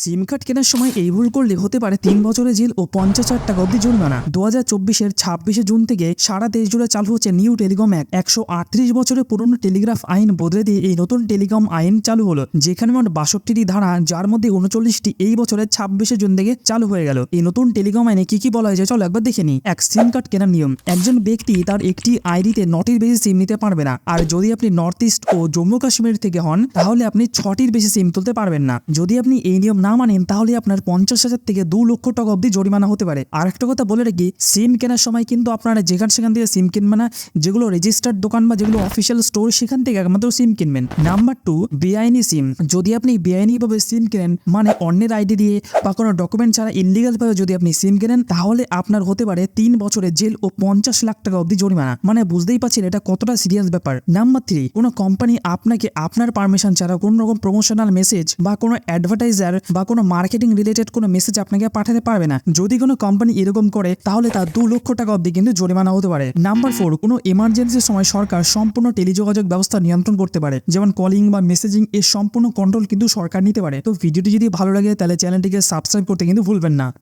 সিম card কেনার সময় এই ভুল করলে হতে পারে 3 বছরের জেল ও 50,000 টাকা অবধি জরিমানা। 2024-এর 26শে জুন থেকে সারা দেশ জুড়ে চালু হচ্ছে নিউ টেলিকম অ্যাক্ট। 138 বছরের পুরনো টেলিগ্রাফ আইন বদলে দিয়ে এই নতুন টেলিকম আইন চালু হলো, যেখানে মোট 62টি ধারা, যার মধ্যে 39টি এই বছরের 26শে জুন থেকে চালু হয়ে গেল। এই নতুন টেলিকম আইনে কি কি বলা হয়েছে চলো একবার দেখে নিই। সিম কার্ড কেনার নিয়ম। একজন ব্যক্তি তার একটি আইডিতে 9টির বেশি সিম নিতে পারবে না। আর যদি আপনি নর্থ ইস্ট ও জম্মু কাশ্মীর থেকে হন তাহলে আপনি 6টির বেশি সিম তুলতে পারবেন না। যদি আপনি এই নিয়ম না মানেন তাহলে আপনার 50,000 থেকে 2 লক্ষ টাকা অবধি জরিমানা হতে পারে। আর একটা কথা বলে রাখি, সিম কেনার সময় কিন্তু আপনারা সেখান থেকে সিম কিনবেন না, যেগুলো রেজিস্টার্ড দোকান বা যেগুলো অফিসিয়াল স্টোর সেখান থেকে একমাত্র সিম কিনবেন। নাম্বার 2, বেআইনি সিম। যদি আপনি বেআইনিভাবে সিম কেনেন, মানে অন্যের আইডি দিয়ে বা কোনো ডকুমেন্ট ছাড়া ইনলিগাল ভাবে যদি আপনি সিম কেনেন, তাহলে আপনার হতে পারে 3 বছরের জেল ও 50 লাখ টাকা অবধি জরিমানা। মানে বুঝতেই পারছেন এটা কতটা সিরিয়াস ব্যাপার। নাম্বার 3, কোনো কোম্পানি আপনাকে আপনার পারমিশন ছাড়া কোনো রকম প্রমোশনাল মেসেজ বা কোনো অ্যাডভার্টাইজার বা কোনো মার্কেটিং রিলেটেড কোনো মেসেজ আপনাকে পাঠাতে পারবে না। যদি কোনো কোম্পানি এরকম করে তাহলে তার 2 লক্ষ টাকা অবধি কিন্তু জরিমানা হতে পারে। নাম্বার 4, কোনো এমার্জেন্সির সময় সরকার সম্পূর্ণ টেলিযোগাযোগ ব্যবস্থা নিয়ন্ত্রণ করতে পারে, যেমন কলিং বা মেসেজিং এর সম্পূর্ণ কন্ট্রোল কিন্তু সরকার নিতে পারে। তো ভিডিওটি যদি ভালো লাগে তাহলে চ্যানেলটিকে সাবস্ক্রাইব করতে কিন্তু ভুলবেন না।